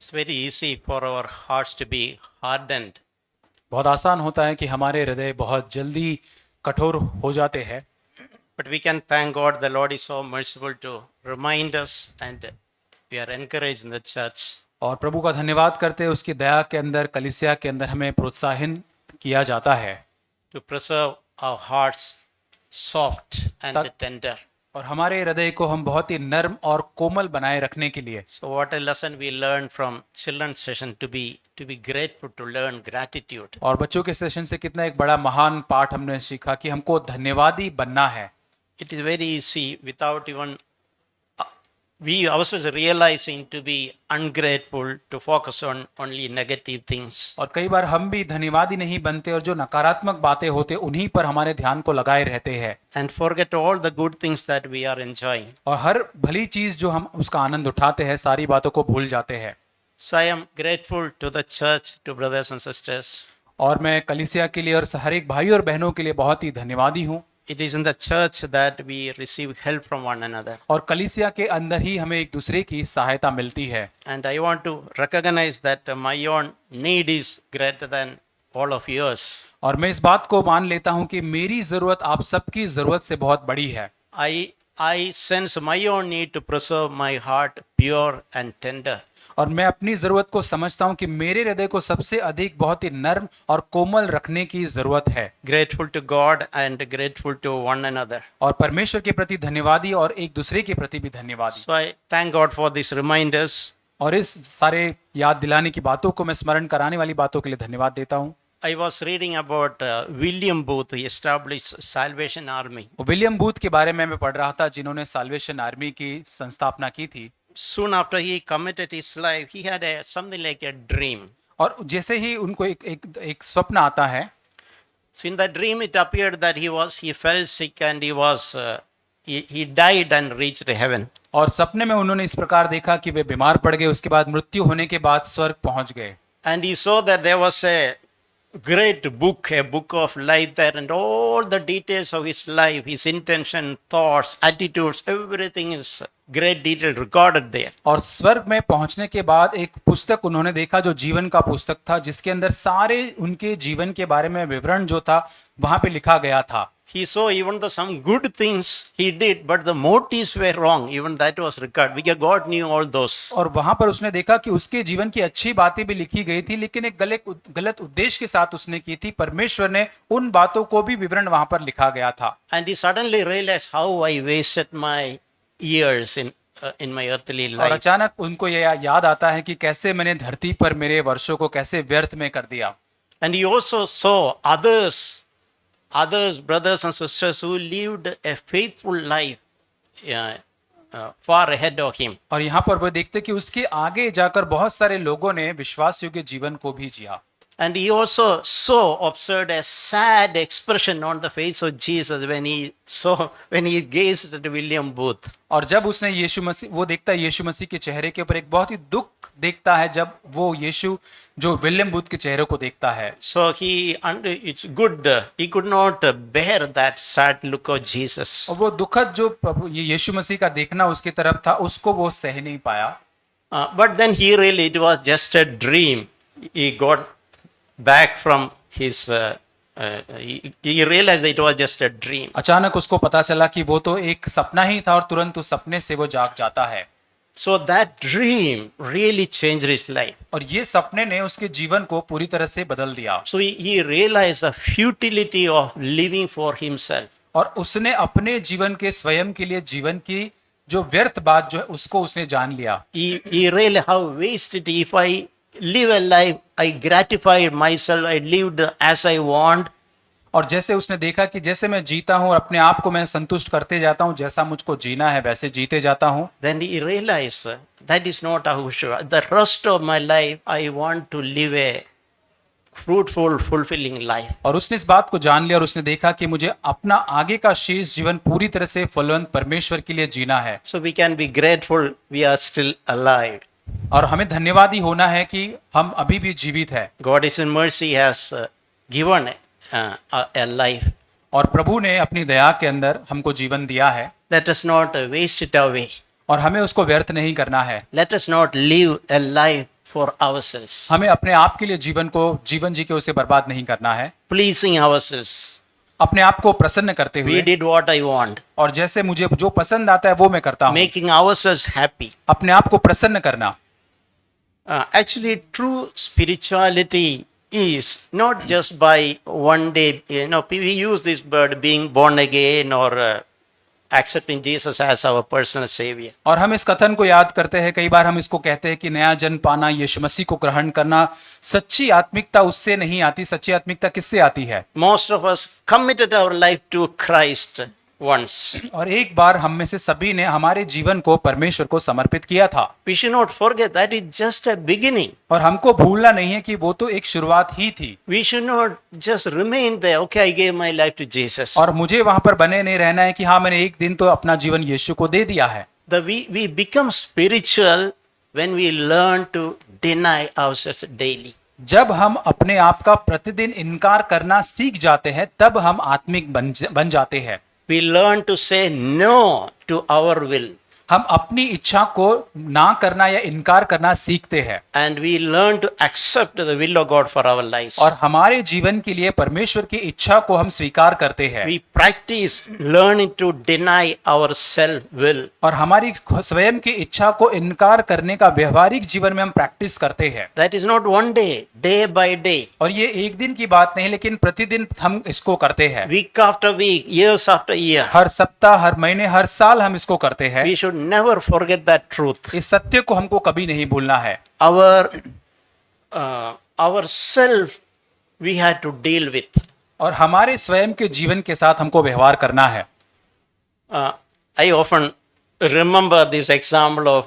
It's very easy for our hearts to be hardened. बहुत आसान होता है कि हमारे हृदय बहुत जल्दी कठोर हो जाते हैं, But we can thank God, the Lord is so merciful to remind us, and we are encouraged in the church. और प्रभु का धन्यवाद करते हैं उसकी दया के अंदर, कलीसिया के अंदर हमें प्रोत्साहन किया जाता है To preserve our hearts soft and Tak- tender. और हमारे हृदय को हम बहुत ही नर्म और कोमल बनाए रखने के लिए। So what a lesson we learned from children's session, to be grateful, to learn gratitude. और बच्चों के सेशन से कितना एक बड़ा महान पाठ हमने सीखा कि हमको धन्यवादी बनना है। It is very easy without even we ourselves realizing to be ungrateful, to focus on only negative things. और कई बार हम भी धन्यवादी नहीं बनते और जो नकारात्मक बातें होते उन्हीं पर हमारे ध्यान को लगाए रहते हैं And forget all the good things that we are enjoying. और हर भली चीज जो हम उसका आनंद उठाते हैं सारी बातों को भूल जाते हैं। So I am grateful to the church, to brothers and sisters. और मैं कलीसिया के लिए और हर एक भाई और बहनों के लिए बहुत ही धन्यवादी हूँ। It is in the church that we receive help from one another. और कलीसिया के अंदर ही हमें एक दूसरे की सहायता मिलती है। And I want to recognize that my own need is greater than all of yours. और मैं इस बात को मान लेता हूँ कि मेरी जरूरत आप सबकी जरूरत से बहुत बड़ी है। I sense my own need to preserve my heart pure and tender. और मैं अपनी जरूरत को समझता हूँ कि मेरे हृदय को सबसे अधिक बहुत ही नर्म और कोमल रखने की जरूरत है। Grateful to God and grateful to one another. और परमेश्वर के प्रति धन्यवादी और एक दूसरे के प्रति भी धन्यवादी। So I thank God for these reminders. और इस सारे याद दिलाने की बातों को, मैं स्मरण कराने वाली बातों के लिए धन्यवाद देता हूँ। I was reading about William Booth. He established Salvation Army. William booth के बारे में मैं पढ़ रहा था जिन्होंने साल्वेशन आर्मी की संस्थापना की थी। Soon after he committed his life, he had something like a dream. और जैसे ही उनको एक स्वप्न आता है, So in that dream, it appeared that he fell sick and he died and reached heaven. और सपने में उन्होंने इस प्रकार देखा कि वे बीमार पड़ गए, उसके बाद मृत्यु होने के बाद स्वर्ग पहुंच गए। And he saw that there was a great book, a book of life there, and all the details of his life, his intention, thoughts, attitudes, everything is great detail recorded there. और स्वर्ग में पहुंचने के बाद एक पुस्तक उन्होंने देखा जो जीवन का पुस्तक था, जिसके अंदर सारे उनके जीवन के बारे में विवरण जो था वहां पे लिखा गया था। He saw even some good things he did, but the motives were wrong. Even that was recorded because God knew all those. और वहां पर उसने देखा कि उसके जीवन की अच्छी बातें भी लिखी गई थी, लेकिन एक गलत उद्देश्य के साथ उसने की थी। परमेश्वर ने उन बातों को भी विवरण वहां पर लिखा गया था। And he suddenly realized how I wasted my years in my earthly और life. अचानक उनको यह याद आता है कि कैसे मैंने धरती पर मेरे वर्षों को कैसे व्यर्थ में कर दिया। And he also saw others, brothers and sisters who lived a faithful life far ahead of him. और यहाँ पर वो देखते कि उसके आगे जाकर बहुत सारे लोगों ने विश्वास योग्य जीवन को भी जिया। And he also observed a sad expression on the face of Jesus when he gazed at William Booth. और जब उसने यीशु मसीह, वो देखता है यीशु मसीह के चेहरे के ऊपर एक बहुत ही दुख देखता है जब वो यीशु जो विलियम बूथ के चेहरे को देखता है। So it's good. He could not bear that sad look of Jesus. और वो दुखद जो ये यीशु मसीह का देखना उसकी तरफ था, उसको वो सह नहीं पाया। But then it was just a dream. He got back from his. He realized that it was just a dream. अचानक उसको पता चला कि वो तो एक सपना ही था और तुरंत उस सपने से वो जाग जाता है। So that dream really changed his life. और ये सपने ने उसके जीवन को पूरी तरह से बदल दिया। So he realized the futility of living for himself. और उसने अपने जीवन के स्वयं के लिए जीवन की जो व्यर्थ बात जो है उसको उसने जान लिया। He realized how wasted if I live a life, I gratified myself, I lived as I want. और जैसे उसने देखा कि जैसे मैं जीता हूँ और अपने आप को मैं संतुष्ट करते जाता हूँ, जैसा मुझको जीना है वैसे जीते जाता हूँ। Then he realized that is not how should. The rest of my life I want to live a fruitful, fulfilling life. और उसने इस बात को जान लिया और उसने देखा कि मुझे अपना आगे का शेष जीवन पूरी तरह से फलवंत परमेश्वर के लिए जीना है। So we can be grateful we are still alive. और हमें धन्यवादी होना है कि हम अभी भी जीवित है। God is in mercy has given a life. और प्रभु ने अपनी दया के अंदर हमको जीवन दिया है। Let us not waste it away. और हमें उसको व्यर्थ नहीं करना है। Let us not live a life for ourselves, हमें अपने आप के लिए जीवन जी के उसे बर्बाद नहीं करना है, pleasing ourselves. अपने आप को प्रसन्न करते We हुए, did what I want, और जैसे मुझे जो पसंद आता है वो मैं करता हूँ, making ourselves happy. अपने आप को प्रसन्न करना। Actually, true spirituality is not just by one day, we use this word being born again or accepting Jesus as our personal savior. और हम इस कथन को याद करते हैं, कई बार हम इसको कहते हैं कि नया जन्म पाना, यीशु मसीह को ग्रहण करना। सच्ची आत्मिकता उससे नहीं आती। सच्ची आत्मिकता किससे आती है? Most of us committed our life to Christ once. और एक बार हम में से सभी ने हमारे जीवन को परमेश्वर को समर्पित किया था। We should not forget that is just a beginning. और हमको भूलना नहीं है कि वो तो एक शुरुआत ही थी। We should not just remain there. Okay, I gave my life to Jesus. और मुझे वहां पर बने नहीं रहना है कि हाँ मैंने एक दिन तो अपना जीवन यीशु को दे दिया है। We become spiritual when we learn to deny ourselves daily. जब हम अपने आप का प्रतिदिन इनकार करना सीख जाते हैं तब हम आत्मिक बन जाते हैं। We learn to say no to our will. हम अपनी इच्छा को ना करना या इनकार करना सीखते हैं। And we learn to accept the will of God for our lives. और हमारे जीवन के लिए परमेश्वर की इच्छा को हम स्वीकार करते हैं। We practice learning to deny our self-will. और हमारी स्वयं की इच्छा को इनकार करने का व्यवहारिक जीवन में हम प्रैक्टिस करते हैं। That is not one day, day by day. और ये एक दिन की बात नहीं, लेकिन प्रतिदिन हम इसको करते हैं। Week after week, years after year. हर सप्ताह, हर महीने, हर साल हम इसको करते हैं। We should never forget that truth. इस सत्य को हमको कभी नहीं भूलना है। Our self we had to deal with. और हमारे स्वयं के जीवन के साथ हमको व्यवहार करना है। I often remember this example of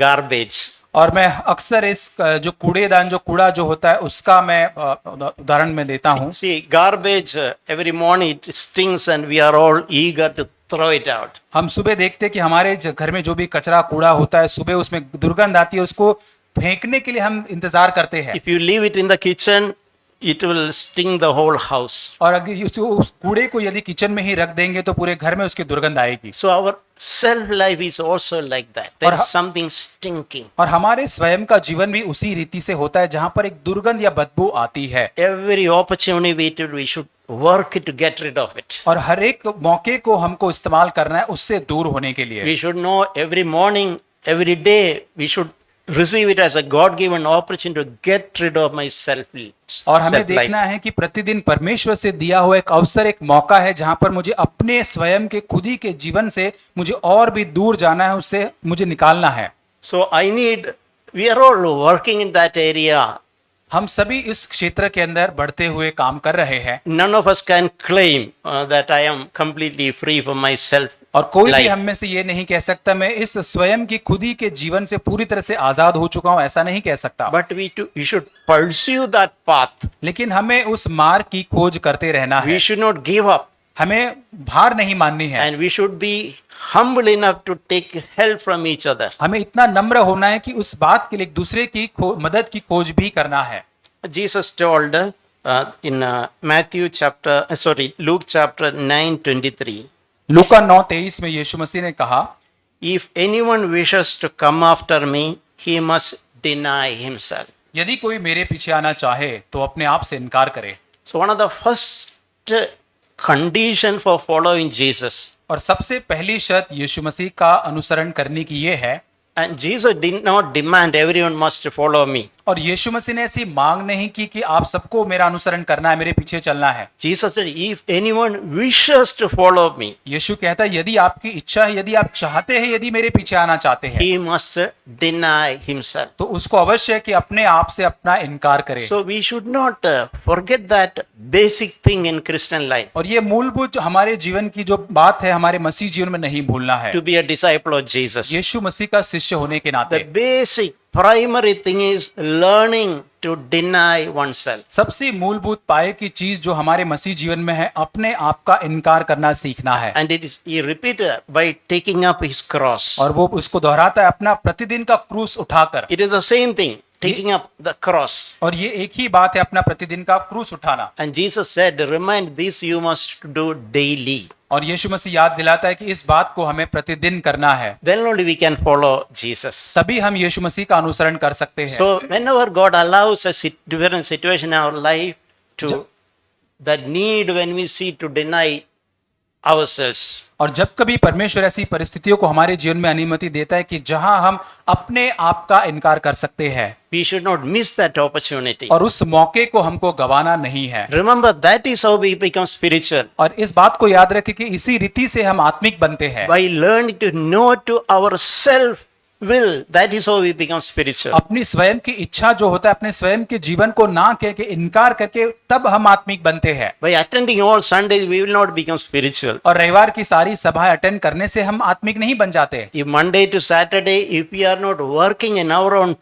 garbage. और मैं अक्सर इस जो कूड़ेदान, जो कूड़ा जो होता है उसका मैं उदाहरण में देता हूँ। See, garbage every morning it stinks and we are all eager to throw it out. हम सुबह देखते हैं कि हमारे घर में जो भी कचरा कूड़ा होता है सुबह उसमें दुर्गंध आती है, उसको फेंकने के लिए हम इंतजार करते हैं। If you leave it in the kitchen, it will stink the whole house. और अगर उस कूड़े को यदि किचन में ही रख देंगे तो पूरे घर में उसकी दुर्गंध आएगी। So our self life is also like that. There is something stinking. और हमारे स्वयं का जीवन भी उसी रीति से होता है जहां पर एक दुर्गंध या बदबू आती है। Every opportunity we should work to get rid of it. और हर एक मौके को हमको इस्तेमाल करना है उससे दूर होने के लिए। We should know every morning, every day, we should receive it as a God-given opportunity to get rid of my self-life. और हमें देखना है कि प्रतिदिन परमेश्वर से दिया हुआ एक अवसर, एक मौका है जहां पर मुझे अपने स्वयं के खुद ही के जीवन से मुझे और भी दूर जाना है, उससे मुझे निकालना है। So we are all working in that area. हम सभी इस क्षेत्र के अंदर बढ़ते हुए काम कर रहे हैं। None of us can claim that I am completely free from my self. और कोई भी हम में से ये नहीं कह सकता मैं इस स्वयं की खुद ही के जीवन से पूरी तरह से आजाद हो चुका हूं, ऐसा नहीं कह सकता। But we should pursue that path. लेकिन हमें उस मार्ग की खोज करते रहना है। We should not give up. हमें हार नहीं माननी है। And we should be humble enough to take help from each other. हमें इतना नम्र होना है कि उस बात के लिए एक दूसरे की मदद की खोज भी करना है। Jesus told in Luke chapter 9:23. लूका 9:23 में यीशु मसीह ने कहा, If anyone wishes to come after me, he must deny himself. यदि कोई मेरे पीछे आना चाहे तो अपने आप से इनकार करे। So one of the first condition for following Jesus. और सबसे पहली शर्त यीशु मसीह का अनुसरण करने की ये है। And Jesus did not demand everyone must follow me. और यीशु मसीह ने ऐसी मांग नहीं की कि आप सबको मेरा अनुसरण करना है, मेरे पीछे चलना है। Jesus said, if anyone wishes to follow me, यीशु कहता है यदि आपकी इच्छा है, यदि आप चाहते हैं, यदि मेरे पीछे आना चाहते हैं, he must deny himself. तो उसको अवश्य है कि अपने आप से अपना इनकार करे। So we should not forget that basic thing in Christian life. और ये मूलभूत हमारे जीवन की जो बात है हमारे मसीह जीवन में नहीं भूलना है। To be a disciple of Jesus. यीशु मसीह का शिष्य होने के नाते The basic primary thing is learning to deny oneself. सबसे मूलभूत पाए की चीज जो हमारे मसीह जीवन में है, अपने आप का इनकार करना सीखना है। And he repeated by taking up his cross. और वो उसको दोहराता है अपना प्रतिदिन का क्रूस उठाकर। It is the same thing, taking up the cross. और ये एक ही बात है, अपना प्रतिदिन का क्रूस उठाना। And Jesus said, remind this you must do daily. और यीशु मसीह याद दिलाता है कि इस बात को हमें प्रतिदिन करना है, then only we can follow Jesus. तभी हम यीशु मसीह का अनुसरण कर सकते हैं। So whenever God allows a different situation in our life to that need when we see to deny ourselves. और जब कभी परमेश्वर ऐसी परिस्थितियों को हमारे जीवन में अनुमति देता है कि जहां हम अपने आप का इनकार कर सकते हैं, We should not miss that opportunity. और उस मौके को हमको गंवाना नहीं है। Remember, that is how we become spiritual. और इस बात को याद रखें कि इसी रीति से हम आत्मिक बनते हैं। By learning to know to our self will, that is how we become spiritual. अपनी स्वयं की इच्छा जो होता है, अपने स्वयं के जीवन को ना कह के इनकार करके तब हम आत्मिक बनते हैं। By attending all Sundays, we will not become spiritual. और रविवार की सारी सभाएं अटेंड करने से हम आत्मिक नहीं बन जाते। If Monday to Saturday, if we are not working in our own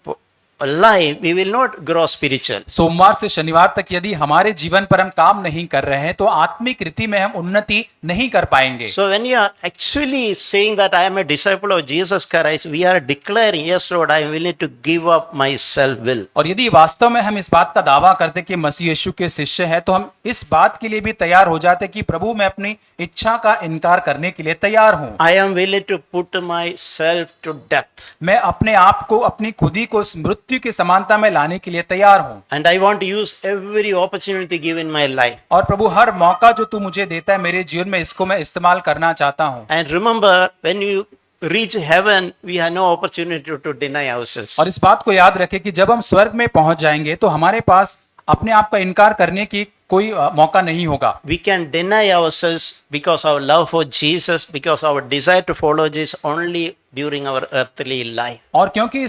life, we will not grow spiritual. सोमवार से शनिवार तक यदि हमारे जीवन पर हम काम नहीं कर रहे हैं तो आत्मिक रीति में हम उन्नति नहीं कर पाएंगे। So when you are actually saying that I am a disciple of Jesus Christ, we are declaring, yes Lord, I am willing to give up my self will. और यदि वास्तव में हम इस बात का दावा करते कि मसीह यीशु के शिष्य हैं, तो हम इस बात के लिए भी तैयार हो जाते कि प्रभु मैं अपनी इच्छा का इनकार करने के लिए तैयार हूं। I am willing to put myself to death. मैं अपने आप को, अपनी खुदी को मृत्यु के समानता में लाने के लिए तैयार हूं। And I want to use every opportunity given in my life. और प्रभु हर मौका जो तू मुझे देता है मेरे जीवन में, इसको मैं इस्तेमाल करना चाहता हूं। And remember, when you reach heaven, we have no opportunity to deny ourselves. और इस बात को याद रखें कि जब हम स्वर्ग में पहुंच जाएंगे तो हमारे पास अपने आप का इनकार करने की कोई मौका नहीं होगा। We can deny ourselves because our love for Jesus, because our desire to follow Jesus only during our earthly life. और क्योंकि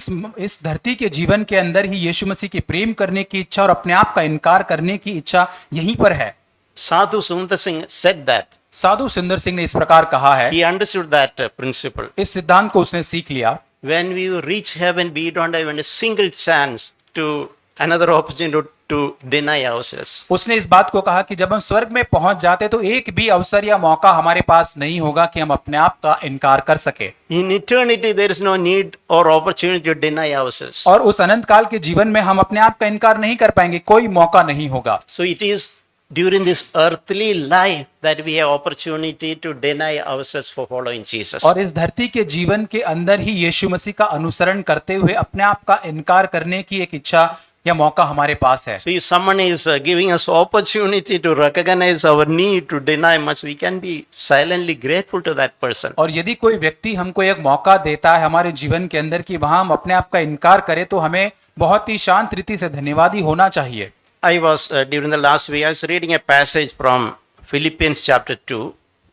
इस धरती के जीवन के अंदर ही यीशु मसीह की प्रेम करने की इच्छा और अपने आप का इनकार करने की इच्छा यहीं पर है। Sadhu Sundar Singh said that. साधु सुंदर सिंह ने इस प्रकार कहा है, He understood that principle. इस सिद्धांत को उसने सीख लिया। When we reach heaven, we don't have even a single chance to another opportunity to deny ourselves. उसने इस बात को कहा कि जब हम स्वर्ग में पहुंच जाते तो एक भी अवसर या मौका हमारे पास नहीं होगा कि हम अपने आप का इनकार कर सके। In eternity, there is no need or opportunity to deny ourselves. और उस अनंत काल के जीवन में हम अपने आप का इनकार नहीं कर पाएंगे, कोई मौका नहीं होगा। So it is during this earthly life that we have opportunity to deny ourselves for following Jesus. और इस धरती के जीवन के अंदर ही यीशु मसीह का अनुसरण करते हुए अपने आप का इनकार करने की एक इच्छा या मौका हमारे पास है। So if someone is giving us opportunity to recognize our need to deny much, we can be silently grateful to that person. और यदि कोई व्यक्ति हमको एक मौका देता है हमारे जीवन के अंदर कि वहां हम अपने आप का इनकार करें, तो हमें बहुत ही शांत रीति से धन्यवादी होना चाहिए। I was during the last week I was reading a passage from Philippians chapter 2.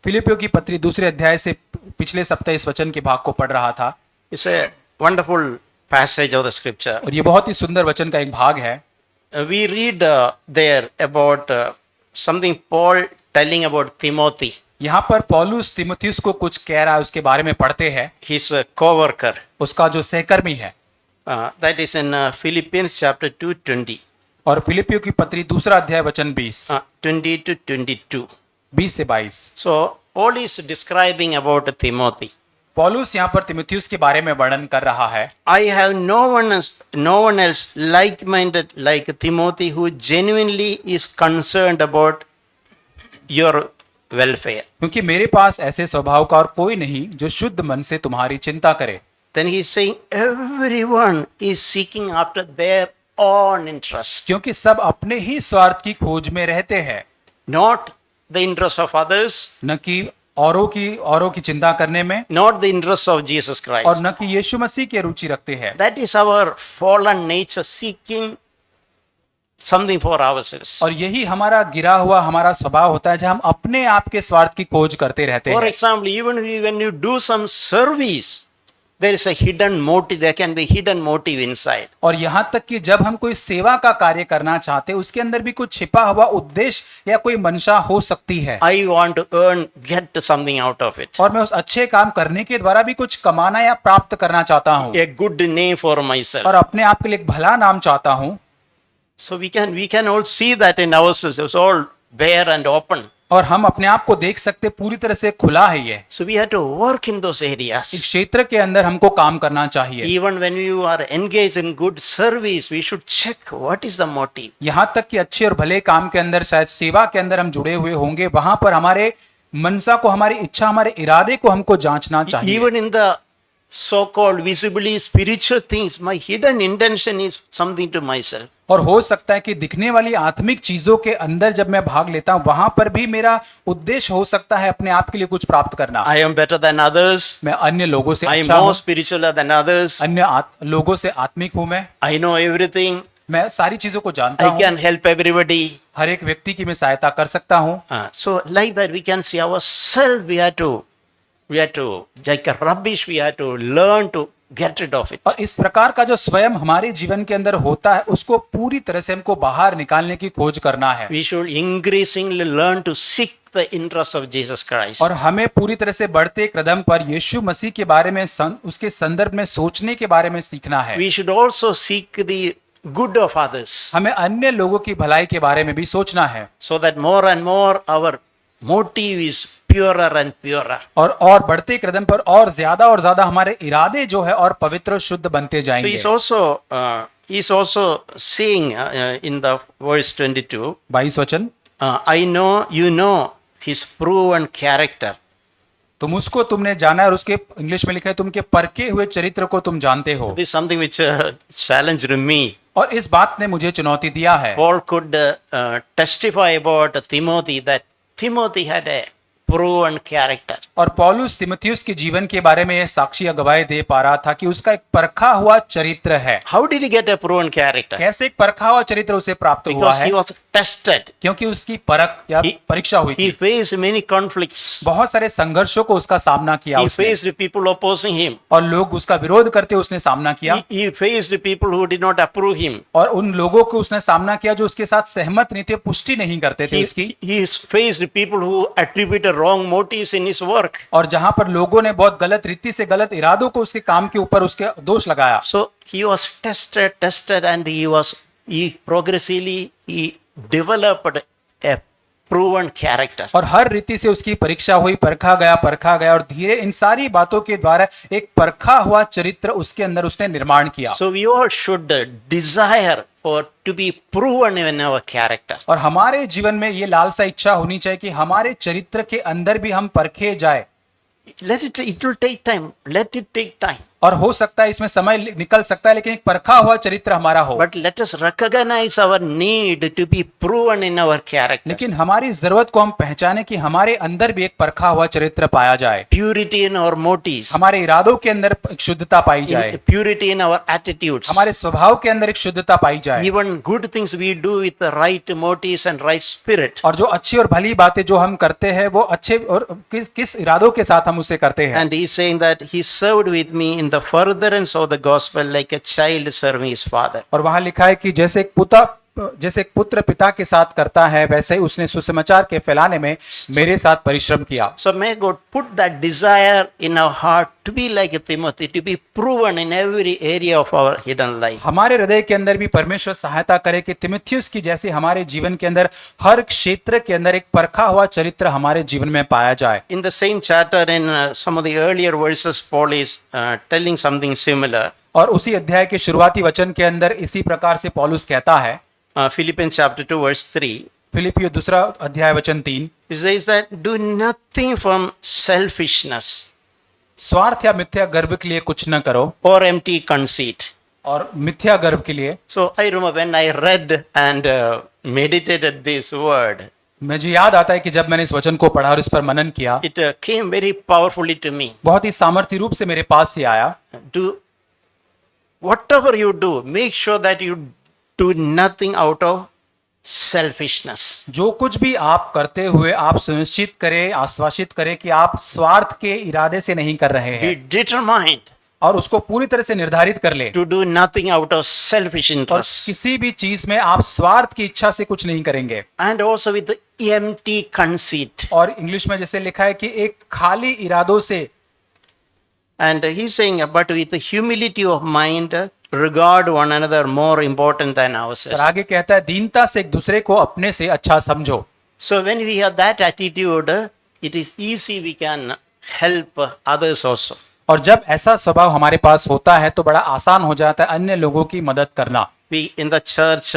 फिलिपियों की पत्री 2 अध्याय से पिछले सप्ताह इस वचन के भाग को पढ़ रहा था। It's a wonderful passage of the scripture. और ये बहुत ही सुंदर वचन का एक भाग है। We read there about something Paul telling about Timothy, यहाँ पर पौलुस तीमुथियुस को कुछ कह रहा है, उसके बारे में पढ़ते हैं। his co-worker. उसका जो सहकर्मी है। That is in Philippians chapter 2:20. और फिलिपियों की पत्री 2 अध्याय वचन 20 20 to 22. 20 से 22। So Paul is describing about Timothy. पौलुस यहाँ पर तीमुथियुस के बारे में वर्णन कर रहा है। I have no one else like-minded like Timothy who genuinely is concerned about your welfare. क्योंकि मेरे पास ऐसे स्वभाव का और कोई नहीं जो शुद्ध मन से तुम्हारी चिंता करे। Then he is saying everyone is seeking after their own interest, क्योंकि सब अपने ही स्वार्थ की खोज में रहते हैं, not the interest of others, न कि औरों की चिंता करने में, not the interest of Jesus और Christ. न कि यीशु मसीह की रुचि रखते हैं। That is our fallen nature seeking something for ourselves. और यही हमारा गिरा हुआ हमारा स्वभाव होता है, जहाँ हम अपने आप के स्वार्थ की खोज करते रहते For हैं। example, even when you do some service, there is a hidden motive. There can be hidden motive inside. और यहाँ तक कि जब हम कोई सेवा का कार्य करना चाहते हैं, उसके अंदर भी कुछ छिपा हुआ उद्देश्य या कोई मंशा हो सकती है। I want to get something out of it. और मैं उस अच्छे काम करने के द्वारा भी कुछ कमाना या प्राप्त करना चाहता हूँ, A good name for myself. और अपने आप के लिए एक भला नाम चाहता हूँ। So we can all see that in ourselves. It's all bare and open. और हम अपने आप को देख सकते, पूरी तरह से खुला है ये। So we have to work in those इस areas. क्षेत्र के अंदर हमको काम करना चाहिए। Even when you are engaged in good service, we should check what is the motive. यहाँ तक कि अच्छे और भले काम के अंदर, शायद सेवा के अंदर हम जुड़े हुए होंगे, वहां पर हमारे मनसा को, हमारी इच्छा, हमारे इरादे को हमको जांचना चाहिए। Even in the so-called visibly spiritual things, my hidden intention is something to myself. और हो सकता है कि दिखने वाली आत्मिक चीजों के अंदर जब मैं भाग लेता हूं, वहां पर भी मेरा उद्देश्य हो सकता है अपने आप के लिए कुछ प्राप्त करना। I am better than others. मैं अन्य लोगों से I am अच्छा हूं, more spiritual than others. अन्य लोगों से आत्मिक हूं मैं I know everything. मैं सारी चीजों को जानता I हूं, can help everybody. हर एक व्यक्ति की मैं सहायता कर सकता हूं। So like that we can see ourselves. We have to, like a rubbish, we have to learn to get rid of it. और इस प्रकार का जो स्वयं हमारे जीवन के अंदर होता है, उसको पूरी तरह से हमको बाहर निकालने की खोज करना है। We should increasingly learn to seek the interest of Jesus Christ. और हमें पूरी तरह से बढ़ते कदम पर यीशु मसीह के बारे में, उसके संदर्भ में सोचने के बारे में सीखना है। We should also seek the good of others, हमें अन्य लोगों की भलाई के बारे में भी सोचना है, so that more and more our motive is purer and purer. और बढ़ते कदम पर और ज्यादा हमारे इरादे जो है और पवित्र शुद्ध बनते So जाएंगे। he's also saying in the verse 22, 22 वचन, I know you know his proven character. तुम उसको तुमने जाना है, और उसके इंग्लिश में लिखा है, तुम के परखे हुए चरित्र को तुम जानते हो। This is something which challenged me. और इस बात ने मुझे चुनौती दिया है। Paul could testify about Timothy that Timothy had a proven character. और पौलुस तिमुथियुस के जीवन के बारे में यह साक्षी गवाही दे पा रहा था कि उसका एक परखा हुआ चरित्र है। How did he get a proven character? कैसे एक परखा हुआ चरित्र उसे प्राप्त हुआ Because है? he was tested. क्योंकि उसकी परख या He- परीक्षा हुई He थी। faced many conflicts. बहुत सारे संघर्षों को उसका सामना किया He उसने, faced people opposing him. और लोग उसका विरोध करते उसने सामना किया, He faced people who did not approve him. और उन लोगों को उसने सामना किया जो उसके साथ सहमत नहीं थे, पुष्टि नहीं करते थे उसकी। He faced people who attributed wrong motives in his work. और जहां पर लोगों ने बहुत गलत रीति से, गलत इरादों को उसके काम के ऊपर उसके दोष लगाया। So he was tested, and he progressively he developed a proven character. और हर रीति से उसकी परीक्षा हुई, परखा गया, और धीरे इन सारी बातों के द्वारा एक परखा हुआ चरित्र उसके अंदर उसने निर्माण किया। So we all should desire for to be proven in our character. और हमारे जीवन में ये लालसा इच्छा होनी चाहिए कि हमारे चरित्र के अंदर भी हम परखे जाए। It will take time. Let it take time. और हो सकता है इसमें समय निकल सकता है, लेकिन एक परखा हुआ चरित्र हमारा हो। But let us recognize our need to be proven in our character. लेकिन हमारी जरूरत को हम पहचाने कि हमारे अंदर भी एक परखा हुआ चरित्र पाया जाए, Purity in our motives. हमारे इरादों के अंदर एक शुद्धता पाई जाए, Purity in our attitudes. हमारे स्वभाव के अंदर एक शुद्धता पाई जाए। Even good things we do with the right motives and right spirit. और जो अच्छी और भली बातें जो हम करते हैं वो अच्छे और किस इरादों के साथ हम उसे करते हैं। And he's saying that he served with me in the furtherance of the gospel like a child serving his father. और वहां लिखा है कि जैसे एक पुत्र पिता के साथ करता है, वैसे ही उसने सुसमाचार के फैलाने में मेरे साथ परिश्रम किया। So may God put that desire in our heart to be like Timothy, to be proven in every area of our hidden life. हमारे हृदय के अंदर भी परमेश्वर सहायता करे कि तिमुथियुस की जैसे हमारे जीवन के अंदर हर क्षेत्र के अंदर एक परखा हुआ चरित्र हमारे जीवन में पाया जाए। In the same chapter, in some of the earlier verses, Paul is telling something similar. और उसी अध्याय के शुरुआती वचन के अंदर इसी प्रकार से पौलुस कहता है, Philippians chapter 2 verse 3. फिलिपियो 2 अध्याय वचन 3, He says that do nothing from selfishness स्वार्थ या मिथ्या गर्व के लिए कुछ न करो, or empty conceit. और मिथ्या गर्व के लिए। So I remember when I read and meditated this word, मुझे याद आता है कि जब मैंने इस वचन को पढ़ा और इस पर मनन किया, it came very powerfully to me. बहुत ही सामर्थ्य रूप से मेरे पास से आया। Do whatever you do, make sure that you do nothing out of selfishness. जो कुछ भी आप करते हुए आप सुनिश्चित करें, आश्वासित करें कि आप स्वार्थ के इरादे से नहीं कर रहे Be हैं, determined और उसको पूरी तरह से निर्धारित कर ले, to do nothing out of selfish और interest. किसी भी चीज में आप स्वार्थ की इच्छा से कुछ नहीं करेंगे। And also with the empty conceit. और इंग्लिश में जैसे लिखा है कि एक खाली इरादों से, And he's saying, but with the humility of mind, regard one another more important than और ourselves. आगे कहता है दीनता से एक दूसरे को अपने से अच्छा समझो। So when we have that attitude, it is easy we can help others also. और जब ऐसा स्वभाव हमारे पास होता है तो बड़ा आसान हो जाता है अन्य लोगों की मदद करना। We in the church,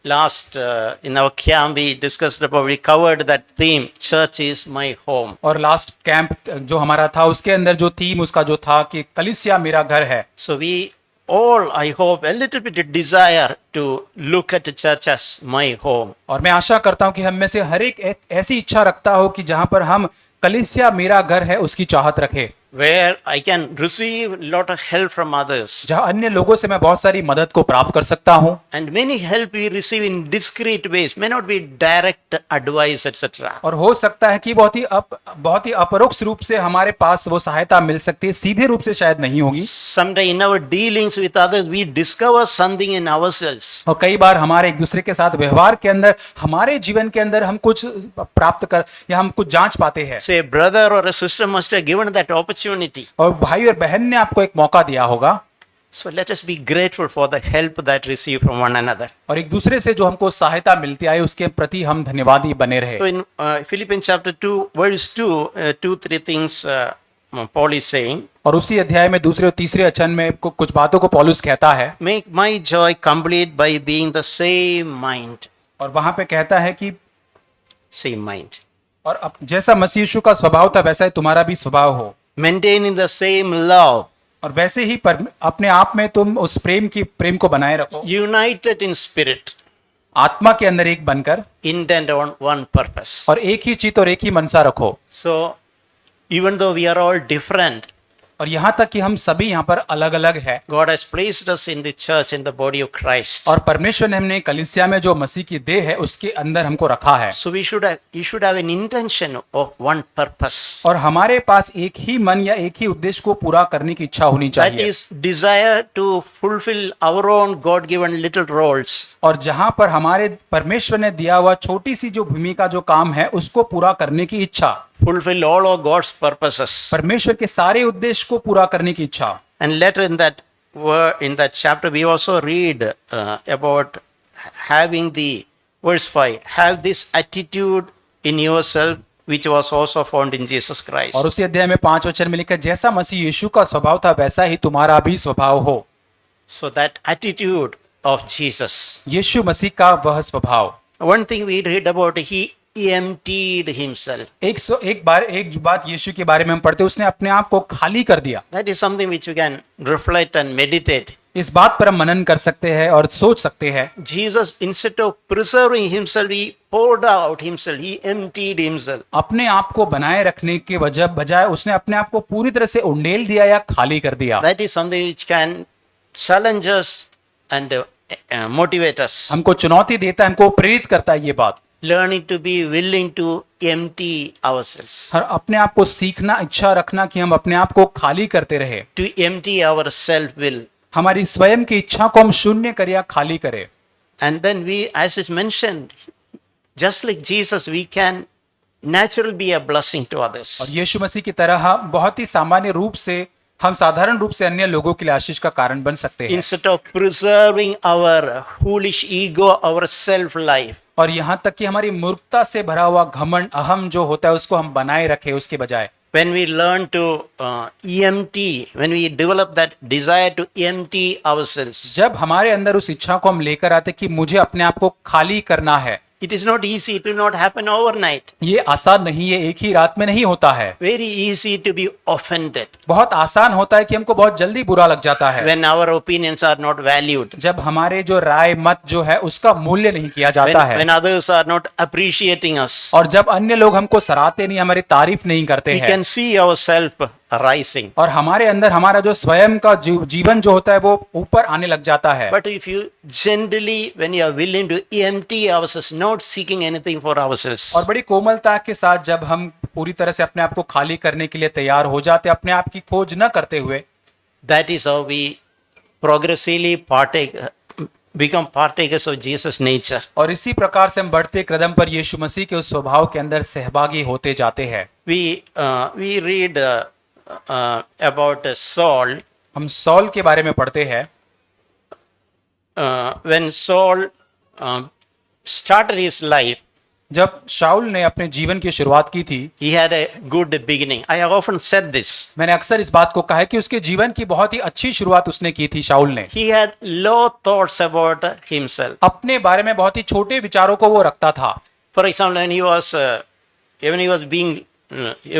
Last in our camp, we discussed about, we covered that theme, church is my home. और लास्ट कैंप जो हमारा था उसके अंदर जो थीम उसका जो था कि कलीसिया मेरा घर है। So we all, I hope, a little bit desire to look at the church as my home. और मैं आशा करता हूं कि हम में से हर एक ऐसी इच्छा रखता हो कि जहां पर हम कलीसिया मेरा घर है उसकी चाहत रखें, Where I can receive a lot of help from others. जहां अन्य लोगों से मैं बहुत सारी मदद को प्राप्त कर सकता हूं। And many help we receive in discreet ways, may not be direct advice, etc. और हो सकता है कि बहुत ही अपरोक्ष रूप से हमारे पास वो सहायता मिल सकती है, सीधे रूप से शायद नहीं होगी। Someday in our dealings with others, we discover something in ourselves. और कई बार हमारे एक दूसरे के साथ व्यवहार के अंदर, हमारे जीवन के अंदर हम कुछ प्राप्त कर या हम कुछ जांच पाते हैं। Say, a brother or a sister must have given that opportunity. और भाई और बहन ने आपको एक मौका दिया होगा। So let us be grateful for the help that we receive from one another. और एक दूसरे से जो हमको सहायता मिलती आई उसके प्रति हम धन्यवादी बने रहे। So in Philippians chapter 2, verse 2, 2-3 things Paul is saying. और उसी अध्याय में दूसरे और तीसरे वचन में कुछ बातों को पौलुस कहता है। Make my joy complete by being the same mind. और वहां पे कहता है कि Same mind. और अब जैसा मसीह यीशु का स्वभाव था वैसा ही तुम्हारा भी स्वभाव हो, Maintaining the same love. और वैसे ही अपने आप में तुम उस प्रेम को बनाए रखो, United in spirit. आत्मा के अंदर एक बनकर, Intent on one purpose. और एक ही चित्त और एक ही मनसा रखो। So even though we are all different, और यहाँ तक कि हम सभी यहाँ पर अलग अलग है, God has placed us in the church, in the body of Christ. और परमेश्वर ने हमने कलीसिया में जो मसीह की देह है उसके अंदर हमको रखा है। So you should have an intention of one purpose. और हमारे पास एक ही मन या एक ही उद्देश्य को पूरा करने की इच्छा होनी That चाहिए। is desire to fulfill our own God-given little roles. और जहां पर हमारे परमेश्वर ने दिया हुआ छोटी सी जो भूमिका जो काम है उसको पूरा करने की इच्छा, Fulfill all of God's purposes. परमेश्वर के सारे उद्देश्य को पूरा करने की इच्छा। And later in that chapter, we also read about having the, verse 5, have this attitude in yourself, which was also found in Jesus Christ. और उसी अध्याय में 5 वचन में लिखा, जैसा मसीह यीशु का स्वभाव था वैसा ही तुम्हारा भी स्वभाव हो। So that attitude of Jesus. यीशु मसीह का वह स्वभाव। One thing we read about, he emptied himself. एक बात यीशु के बारे में हम पढ़ते हैं, उसने अपने आप को खाली कर दिया। That is something which you can reflect and meditate. इस बात पर हम मनन कर सकते हैं और सोच सकते हैं। Jesus, instead of preserving himself, he poured out himself. He emptied himself. अपने आप को बनाए रखने के बजाय उसने अपने आप को पूरी तरह से उंडेल दिया या खाली कर दिया। That is something which can challenge us and motivate us. हमको चुनौती देता है, हमको प्रेरित करता है ये बात। Learning to be willing to empty ourselves. हर अपने आप को सीखना, इच्छा रखना कि हम अपने आप को खाली करते रहे। To empty our self will. हमारी स्वयं की इच्छा को हम शून्य करें या खाली करें। And then we, as is mentioned, just like Jesus, we can naturally be a blessing to others. और यीशु मसीह की तरह हम बहुत ही सामान्य रूप से, हम साधारण रूप से अन्य लोगों के लिए आशीष का कारण बन सकते हैं। Instead of preserving our foolish ego, our self life. और यहाँ तक कि हमारी मूर्खता से भरा हुआ घमंड, अहम जो होता है उसको हम बनाए रखें उसके बजाय। When we learn to empty, when we develop that desire to empty ourselves, जब हमारे अंदर उस इच्छा को हम लेकर आते कि मुझे अपने आप को खाली करना है, it is not easy, it will not happen overnight. ये आसान नहीं है, एक ही रात में नहीं होता है। Very easy to be offended बहुत आसान होता है कि हमको बहुत जल्दी बुरा लग जाता है when our opinions are not valued, जब हमारे जो राय मत जो है उसका मूल्य नहीं किया जाता है, when others are not appreciating us. और जब अन्य लोग हमको सराहते नहीं, हमारी तारीफ नहीं करते We हैं, can see ourselves rising. और हमारे अंदर हमारा जो स्वयं का जीवन जो होता है वो ऊपर आने लग जाता है। But if you generally, when you are willing to empty ourselves, not seeking anything for ourselves, और बड़ी कोमलता के साथ जब हम पूरी तरह से अपने आप को खाली करने के लिए तैयार हो जाते, अपने आप की खोज न करते हुए, that is how we progressively become partakers of Jesus' nature. और इसी प्रकार से हम बढ़ते कदम पर यीशु मसीह के उस स्वभाव के अंदर सहभागी होते जाते हैं। We read about Saul. हम सॉल के बारे में पढ़ते हैं। When Saul started his life, जब शाऊल ने अपने जीवन की शुरुआत की थी, he had a good beginning. I have often said this. मैंने अक्सर इस बात को कहा है कि उसके जीवन की बहुत ही अच्छी शुरुआत उसने की थी शाऊल ने। He had low thoughts about himself. अपने बारे में बहुत ही छोटे विचारों को वो रखता था। For example, when he was being,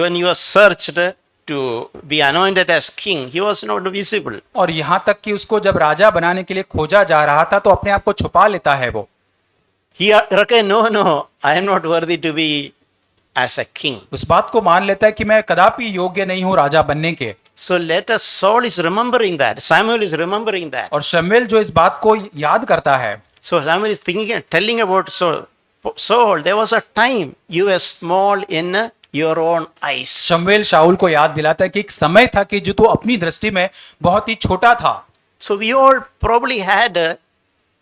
when he was searched to be anointed as king, he was not visible. और यहाँ तक कि उसको जब राजा बनाने के लिए खोजा जा रहा था तो अपने आप को छुपा लेता है वो। He reckoned, no, I am not worthy to be as a king. उस बात को मान लेता है कि मैं कदापि योग्य नहीं हूँ राजा बनने के। So let us, Saul is remembering that. Samuel is remembering that. और शमूएल जो इस बात को याद करता है, So Samuel is thinking and telling about Saul, there was a time you were small in your own eyes. शमूएल शाऊल को याद दिलाता है कि एक समय था कि जो तू अपनी दृष्टि में बहुत ही छोटा था। So we all probably had,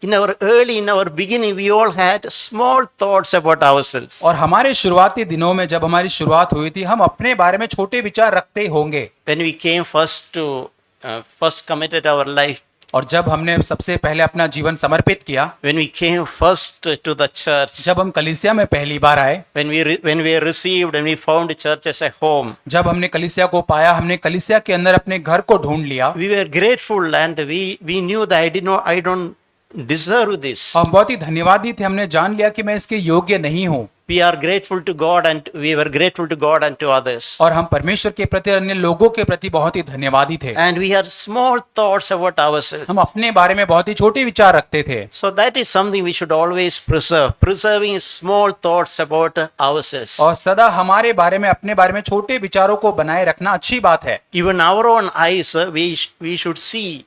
in our beginning, we all had small thoughts about ourselves. और हमारे शुरुआती दिनों में जब हमारी शुरुआत हुई थी, हम अपने बारे में छोटे विचार रखते होंगे। When we came first committed our life, और जब हमने सबसे पहले अपना जीवन समर्पित किया, when we came first to the church, जब हम कलीसिया में पहली बार आए, when we received and we found church as a home, जब हमने कलीसिया को पाया, हमने कलीसिया के अंदर अपने घर को ढूंढ लिया। we were grateful and we knew that I don't deserve this. हम बहुत ही धन्यवादी थे, हमने जान लिया कि मैं इसके योग्य नहीं हूँ। We are grateful to God and we were grateful to God and to others. और हम परमेश्वर के प्रति, अन्य लोगों के प्रति बहुत ही धन्यवादी थे। And we had small thoughts about ourselves. हम अपने बारे में बहुत ही छोटे विचार रखते थे। So that is something we should always preserve. Preserving small thoughts about ourselves. और सदा हमारे बारे में, अपने बारे में छोटे विचारों को बनाए रखना अच्छी बात है। Even our own eyes, we should see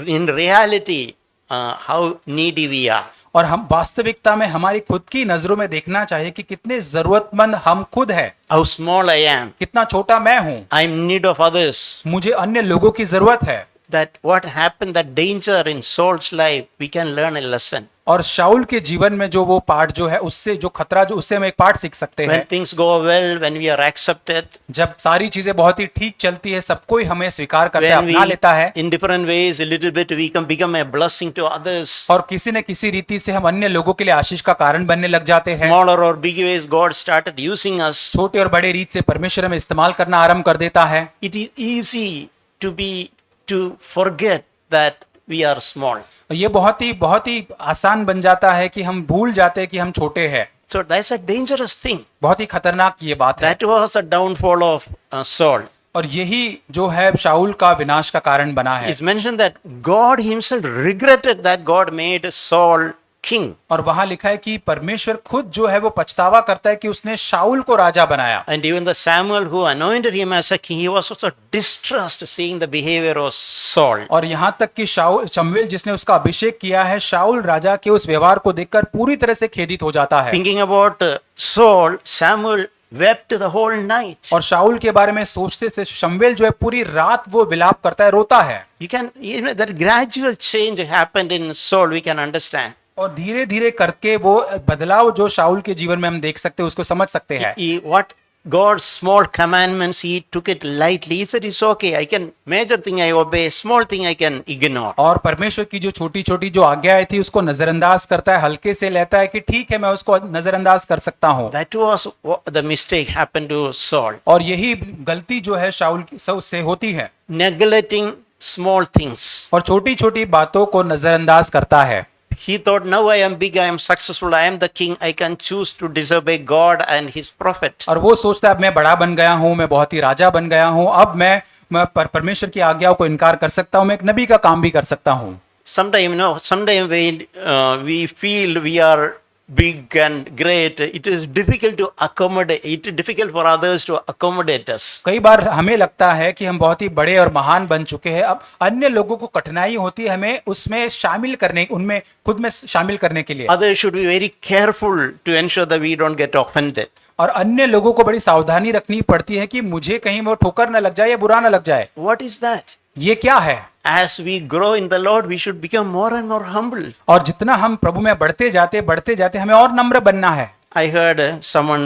in reality how needy we are. और हम वास्तविकता में हमारी खुद की नजरों में देखना चाहिए कि कितने जरूरतमंद हम खुद हैं, How small I am. कितना छोटा मैं हूँ, I'm in need of others. मुझे अन्य लोगों की जरूरत है। That what happened, that danger in Saul's life, we can learn a lesson. और शाऊल के जीवन में जो वो पाठ जो है, उससे जो खतरा, जो उससे हम एक पाठ सीख सकते हैं। When things go well, when we are accepted, जब सारी चीजें बहुत ही ठीक चलती है, सब कोई हमें स्वीकार करता है, when अपना लेता है, in different ways, a little bit, we can become a blessing to others. और किसी न किसी रीति से हम अन्य लोगों के लिए आशीष का कारण बनने लग जाते हैं। Smaller or big ways, God started using us. छोटे और बड़े रीत से परमेश्वर हमें इस्तेमाल करना आरंभ कर देता है। It is easy to forget that we are small. ये बहुत ही आसान बन जाता है कि हम भूल जाते हैं कि हम छोटे हैं। So that's a dangerous thing. बहुत ही खतरनाक ये बात है। That was a downfall of Saul. और यही जो है शाऊल का विनाश का कारण बना है। It's mentioned that God himself regretted that God made Saul king. और वहां लिखा है कि परमेश्वर खुद जो है वो पछतावा करता है कि उसने शाऊल को राजा बनाया। And even the Samuel who anointed him as a king, he was also distressed seeing the behavior of Saul. और यहाँ तक कि शमूएल जिसने उसका अभिषेक किया है, शाऊल राजा के उस व्यवहार को देखकर पूरी तरह से खेदित हो जाता है। Thinking about Saul, Samuel wept the whole night. और शाऊल के बारे में सोचते से शमूएल जो है पूरी रात वो विलाप करता है, रोता है। That gradual change happened in Saul, we can understand. और धीरे धीरे करके वो बदलाव जो शाऊल के जीवन में हम देख सकते हैं, उसको समझ सकते हैं। What God's small commandments, he took it lightly. He said, "It's okay. Major thing I obey, small thing I can ignore." और परमेश्वर की जो छोटी छोटी जो आज्ञाएं थी उसको नजरअंदाज करता है, हल्के से लेता है कि ठीक है, मैं उसको नजरअंदाज कर सकता हूँ। That was the mistake happened to Saul. और यही गलती जो है शाऊल से होती है, Neglecting small things. और छोटी छोटी बातों को नजरअंदाज करता है। He thought, now I am big, I am successful, I am the king, I can choose to disobey God and his prophet. और वो सोचता है अब मैं बड़ा बन गया हूँ, मैं बहुत ही राजा बन गया हूँ, अब मैं परमेश्वर की आज्ञाओं को इनकार कर सकता हूँ, मैं एक नबी का काम भी कर सकता हूँ। Sometime when we feel we are big and great, it is difficult to accommodate. It is difficult for others to accommodate us. कई बार हमें लगता है कि हम बहुत ही बड़े और महान बन चुके हैं, अब अन्य लोगों को कठिनाई होती है हमें उसमें शामिल करने, उनमें खुद में शामिल करने के लिए। Others should be very careful to ensure that we don't get offended. और अन्य लोगों को बड़ी सावधानी रखनी पड़ती है कि मुझे कहीं वो ठोकर न लग जाए या बुरा न लग जाए। What is that? ये क्या है? As we grow in the Lord, we should become more and more humble. और जितना हम प्रभु में बढ़ते जाते हमें और नम्र बनना है। I heard someone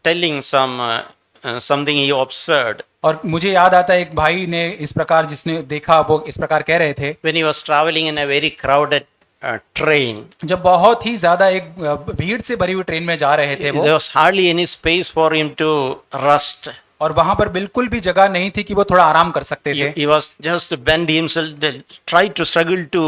telling something he observed. और मुझे याद आता है एक भाई ने इस प्रकार, जिसने देखा वो इस प्रकार कह रहे थे। When he was traveling in a very crowded train. जब बहुत ही ज्यादा एक भीड़ से भरी हुई ट्रेन में जा रहे थे वो, There was hardly any space for him to rest. और वहां पर बिल्कुल भी जगह नहीं थी कि वो थोड़ा आराम कर सकते थे। He was just bend himself, try to struggle to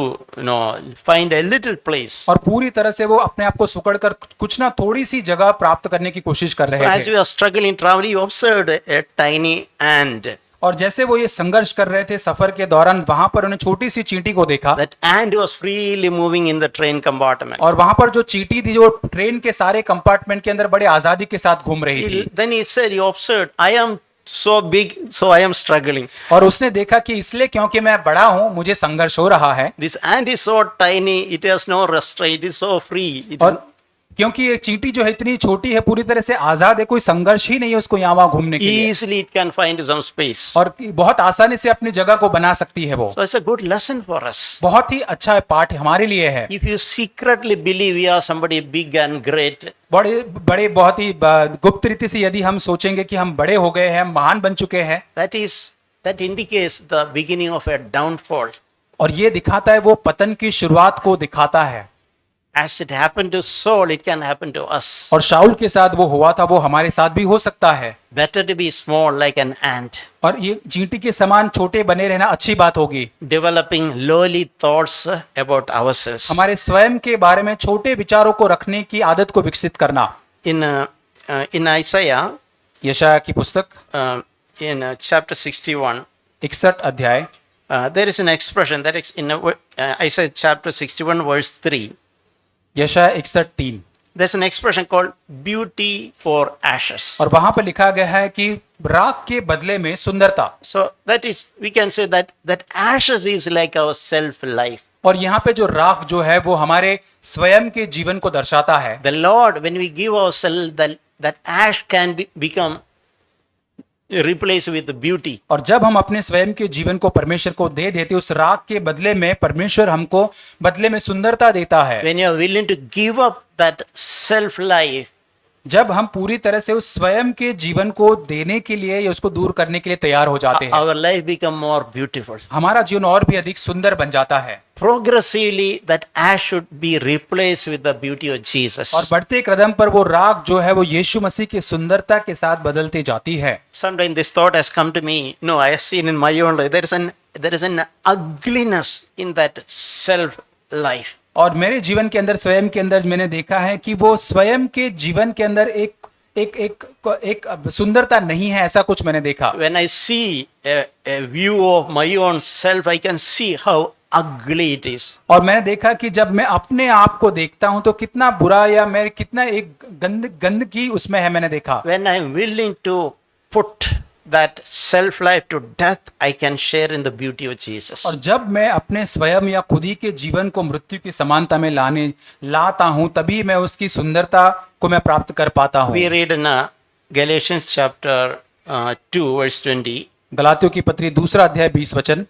find a little place. और पूरी तरह से वो अपने आप को सुकड़ कर कुछ ना थोड़ी सी जगह प्राप्त करने की कोशिश कर So रहे as थे। we were struggling traveling, he observed a tiny ant. और जैसे वो ये संघर्ष कर रहे थे सफर के दौरान, वहां पर उन्हें छोटी सी चींटी को देखा, That ant was freely moving in the train compartment. और वहां पर जो चींटी थी जो ट्रेन के सारे कंपार्टमेंट के अंदर बड़े आजादी के साथ घूम रही थी। Then he said, he observed, I am so big, so I am struggling. और उसने देखा कि इसलिए क्योंकि मैं बड़ा हूं मुझे संघर्ष हो रहा है, This ant is so tiny, it has no restraint, it is so free. और क्योंकि ये चींटी जो है इतनी छोटी है, पूरी तरह से आजाद है, कोई संघर्ष ही नहीं है उसको यहाँ वहां घूमने के लिए, Easily it can find some space. और बहुत आसानी से अपनी जगह को बना सकती है वो। So it's a good lesson for us. बहुत ही अच्छा पाठ हमारे लिए है। If you secretly believe we are somebody big and great, बड़े बड़े बहुत ही गुप्त रीति से यदि हम सोचेंगे कि हम बड़े हो गए हैं, महान बन चुके हैं, that indicates the beginning of a downfall. और ये दिखाता है वो पतन की शुरुआत को दिखाता है। As it happened to Saul, it can happen to us. और शाऊल के साथ वो हुआ था, वो हमारे साथ भी हो सकता है। Better to be small like an ant, और ये चींटी के समान छोटे बने रहना अच्छी बात होगी। developing lowly thoughts about ourselves. हमारे स्वयं के बारे में छोटे विचारों को रखने की आदत को विकसित करना। In Isaiah, यशायाह की पुस्तक in chapter 61, 61 अध्याय, there is an expression that is in Isaiah chapter 61 verse 3. यशायाह 61:3, There's an expression called beauty for ashes. और वहां पर लिखा गया है कि राख के बदले में सुंदरता। So that is, we can say that ashes is like our self life. और यहाँ पे जो राख जो है वो हमारे स्वयं के जीवन को दर्शाता है। The Lord, when we give ourselves, that ash can become replaced with beauty. और जब हम अपने स्वयं के जीवन को परमेश्वर को दे देते, उस राख के बदले में परमेश्वर हमको बदले में सुंदरता देता है। When you are willing to give up that self life, जब हम पूरी तरह से उस स्वयं के जीवन को देने के लिए या उसको दूर करने के लिए तैयार हो जाते हैं, our life become more beautiful. हमारा जीवन और भी अधिक सुंदर बन जाता है। Progressively, that ash should be replaced with the beauty of Jesus. और बढ़ते कदम पर वो राख जो है वो यीशु मसीह की सुंदरता के साथ बदलती जाती है। Sometimes this thought has come to me. No, I have seen in my own life there is an ugliness in that self life. और मेरे जीवन के अंदर, स्वयं के अंदर मैंने देखा है कि वो स्वयं के जीवन के अंदर एक सुंदरता नहीं है, ऐसा कुछ मैंने देखा। When I see a view of my own self, I can see how ugly it is. और मैंने देखा कि जब मैं अपने आप को देखता हूं तो कितना बुरा या मैं कितना एक गंदगी उसमें है, मैंने देखा। When I am willing to put that self life to death, I can share in the beauty of Jesus. और जब मैं अपने स्वयं या खुद ही के जीवन को मृत्यु की समानता में लाता हूं, तभी मैं उसकी सुंदरता को मैं प्राप्त कर पाता हूं। We read in Galatians chapter 2 verse 20. गलातियों की पत्री 2 अध्याय 20 वचन,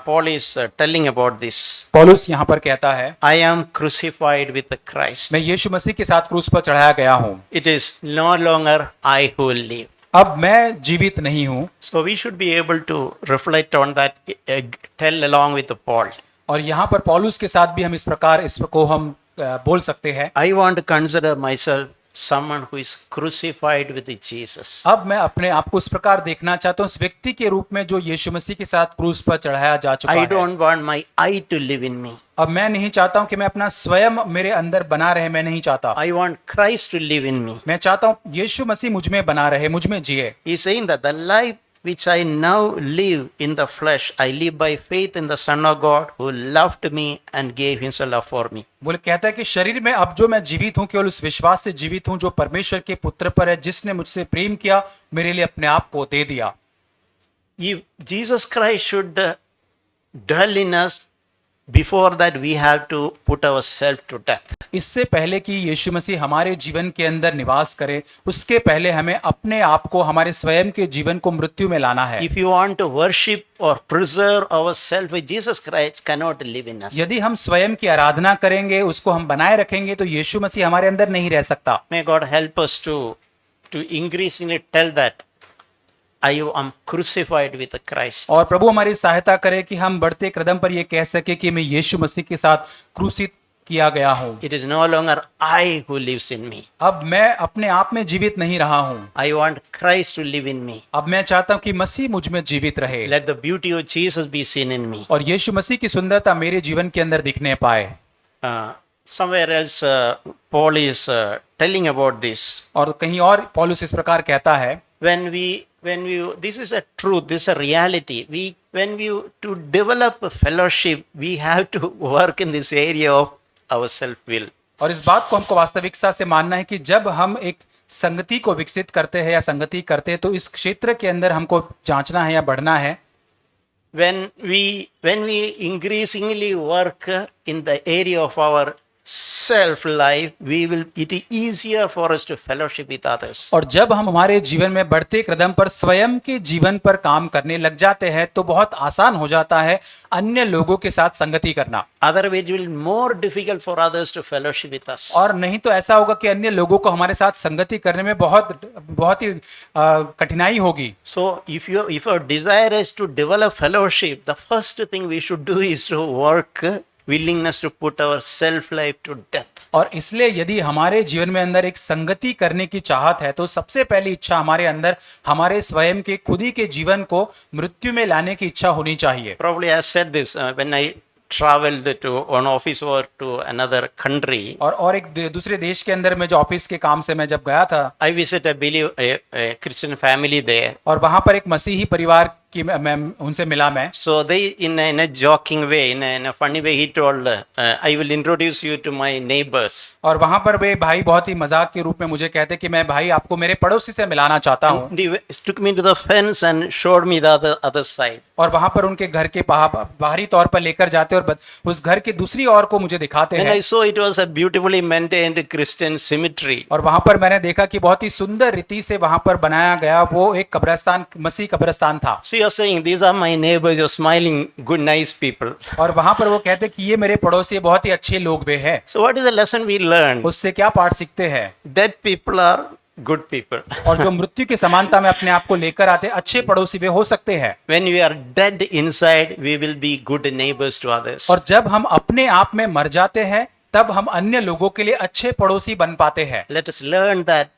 Paul is telling about this. पौलुस यहाँ पर कहता है, I am crucified with Christ. मैं यीशु मसीह के साथ क्रूस पर चढ़ाया गया हूँ। It is no longer I who live. अब मैं जीवित नहीं हूँ। So we should be able to reflect on that, tell along with Paul. और यहाँ पर पौलुस के साथ भी हम इस प्रकार इसको हम बोल सकते हैं। I want to consider myself someone who is crucified with Jesus. अब मैं अपने आप को इस प्रकार देखना चाहता हूँ, उस व्यक्ति के रूप में जो यीशु मसीह के साथ क्रूस पर चढ़ाया जा चुका I है। don't want my I to live in me. अब मैं नहीं चाहता हूँ कि मैं अपना स्वयं मेरे अंदर बना रहे, मैं नहीं चाहता। I want Christ to live in me. मैं चाहता हूँ यीशु मसीह मुझ में बना रहे, मुझ में जिए। He's saying that the life which I now live in the flesh, I live by faith in the Son of God who loved me and gave himself up for me. वो कहता है कि शरीर में अब जो मैं जीवित हूँ केवल उस विश्वास से जीवित हूँ जो परमेश्वर के पुत्र पर है, जिसने मुझसे प्रेम किया, मेरे लिए अपने आप को दे दिया। If Jesus Christ should dwell in us, before that we have to put ourselves to death. इससे पहले कि यीशु मसीह हमारे जीवन के अंदर निवास करे, उसके पहले हमें अपने आप को, हमारे स्वयं के जीवन को मृत्यु में लाना है। If you want to worship or preserve ourselves, Jesus Christ cannot live in us. यदि हम स्वयं की आराधना करेंगे, उसको हम बनाए रखेंगे, तो यीशु मसीह हमारे अंदर नहीं रह सकता। May God help us to increasingly tell that I am crucified with Christ. और प्रभु हमारी सहायता करे कि हम बढ़ते कदम पर ये कह सके कि मैं यीशु मसीह के साथ क्रूसित किया गया हूँ। It is no longer I who lives in me. अब मैं अपने आप में जीवित नहीं रहा हूँ। I want Christ to live in me. अब मैं चाहता हूँ कि मसीह मुझ में जीवित रहे Let the beauty of Jesus be seen in me. और यीशु मसीह की सुंदरता मेरे जीवन के अंदर दिखने पाए। Somewhere else, Paul is telling about this. और कहीं और पौलुस इस प्रकार कहता है, When we, this is a truth, this is a reality. To develop a fellowship, we have to work in this area of our self-will. और इस बात को हमको वास्तविकता से मानना है कि जब हम एक संगति को विकसित करते हैं या संगति करते हैं तो इस क्षेत्र के अंदर हमको जांचना है या बढ़ना है। When we increasingly work in the area of our self life, it is easier for us to fellowship with others. और जब हम हमारे जीवन में बढ़ते कदम पर स्वयं के जीवन पर काम करने लग जाते हैं तो बहुत आसान हो जाता है अन्य लोगों के साथ संगति करना। Otherwise, it will be more difficult for others to fellowship with us. और नहीं तो ऐसा होगा कि अन्य लोगों को हमारे साथ संगति करने में बहुत ही कठिनाई होगी। So, if our desire is to develop fellowship, the first thing we should do is to work willingness to put our self life to death. और इसलिए यदि हमारे जीवन में अंदर एक संगति करने की चाहत है तो सबसे पहली इच्छा हमारे अंदर हमारे स्वयं के खुद ही के जीवन को मृत्यु में लाने की इच्छा होनी चाहिए। Probably I said this when I traveled to one office or to another country. और एक दूसरे देश के अंदर में जो ऑफिस के काम से मैं जब गया था, I visited a Christian family there. और वहां पर एक मसीही परिवार की मैं उनसे मिला मैं। So they in a joking way, in a funny way, he told, I will introduce you to my neighbors. और वहां पर वे भाई बहुत ही मजाक के रूप में मुझे कहते कि मैं भाई आपको मेरे पड़ोसी से मिलाना चाहता हूँ। He took me to the fence and showed me the other side. और वहां पर उनके घर के बाहरी तौर पर लेकर जाते और उस घर की दूसरी ओर को मुझे दिखाते And हैं। I saw it was a beautifully maintained Christian cemetery. और वहां पर मैंने देखा कि बहुत ही सुंदर रीति से वहां पर बनाया गया वो एक कब्रिस्तान, मसीह कब्रिस्तान था। So you're saying these are my neighbors, you're smiling, good, nice people. और वहां पर वो कहते कि ये मेरे पड़ोसी बहुत ही अच्छे लोग वे हैं। So what is the lesson we learn? उससे क्या पाठ सीखते हैं? Dead people are good people. और जो मृत्यु की समानता में अपने आप को लेकर आते अच्छे पड़ोसी वे हो सकते हैं। When we are dead inside, we will be good neighbors to others. और जब हम अपने आप में मर जाते हैं तब हम अन्य लोगों के लिए अच्छे पड़ोसी बन पाते हैं। Let us learn that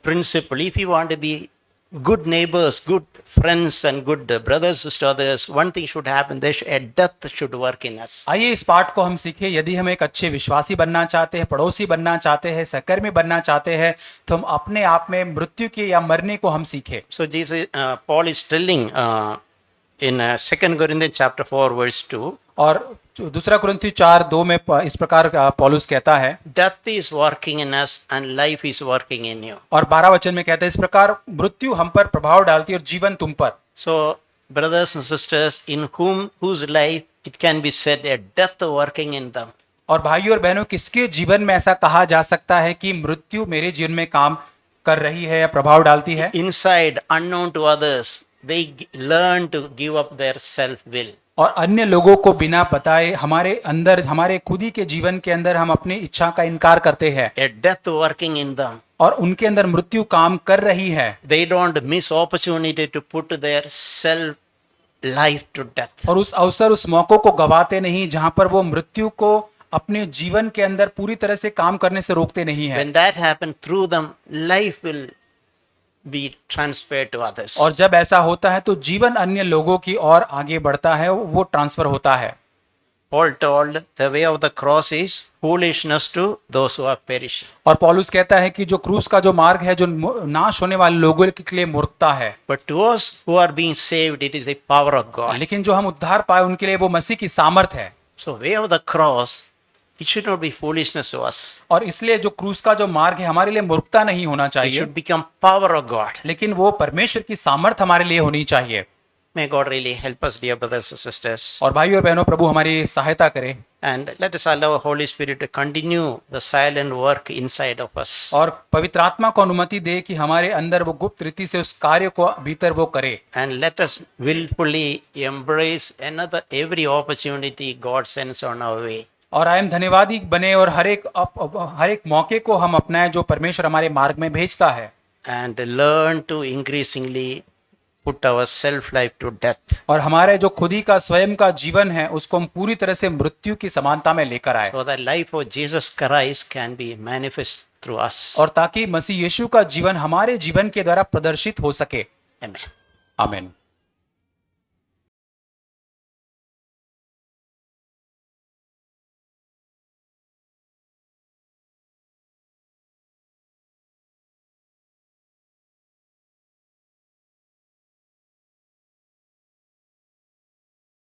principle. If you want to be good neighbors, good friends and good brothers to others, one thing should happen, a death should work in us. आइए इस पाठ को हम सीखें। यदि हम एक अच्छे विश्वासी बनना चाहते हैं, पड़ोसी बनना चाहते हैं, सहकर्मी बनना चाहते हैं तो हम अपने आप में मृत्यु के या मरने को हम सीखें। So Paul is telling in 2 Corinthians chapter 4 verse 2, और दूसरा कुरिन्थी 4:2 में इस प्रकार पौलुस कहता है, death is working in us and life is working in you. और 12 वचन में कहता है इस प्रकार मृत्यु हम पर प्रभाव डालती है और जीवन तुम पर। So brothers and sisters, in whose life it can be said a death working in them. और भाइयों और बहनों, किसके जीवन में ऐसा कहा जा सकता है कि मृत्यु मेरे जीवन में काम कर रही है या प्रभाव डालती है? Inside, unknown to others, they learn to give up their self will. और अन्य लोगों को बिना बताए हमारे अंदर, हमारे खुद ही के जीवन के अंदर हम अपनी इच्छा का इनकार करते हैं A death working in them. और उनके अंदर मृत्यु काम कर रही है। They don't miss opportunity to put their self life to death. और उस अवसर, उस मौकों को गवाते नहीं जहां पर वो मृत्यु को अपने जीवन के अंदर पूरी तरह से काम करने से रोकते नहीं है। When that happens, through them, life will be transferred to others. और जब ऐसा होता है तो जीवन अन्य लोगों की ओर आगे बढ़ता है, वो ट्रांसफर होता है। Paul told the way of the cross is foolishness to those who are perishing. और पौलुस कहता है कि जो क्रूस का जो मार्ग है जो नाश होने वाले लोगों के लिए मूर्खता है, But to us who are being saved, it is the power of God. लेकिन जो हम उद्धार पाए उनके लिए वो मसीह की सामर्थ है। So way of the cross, it should not be foolishness to us. और इसलिए जो क्रूस का जो मार्ग है हमारे लिए मूर्खता नहीं होना It चाहिए, should become power of God. लेकिन वो परमेश्वर की सामर्थ हमारे लिए होनी चाहिए। May God really help us, dear brothers and sisters. और भाइयों और बहनों, प्रभु हमारी सहायता करे And let us allow Holy Spirit to continue the silent work inside of us. और पवित्र आत्मा को अनुमति दे कि हमारे अंदर वो गुप्त रीति से उस कार्य को भीतर वो करे। And let us willfully embrace every opportunity God sends on our way. और आयम धन्यवादी बने और हर एक मौके को हम अपनाएं जो परमेश्वर हमारे मार्ग में भेजता है। And learn to increasingly put our self life to death, और हमारे जो खुदी का स्वयं का जीवन है उसको हम पूरी तरह से मृत्यु की समानता में लेकर आए, so the life of Jesus Christ can be manifest through us. और ताकि मसीह यीशु का जीवन हमारे जीवन के द्वारा प्रदर्शित हो सके। Amen. आमीन।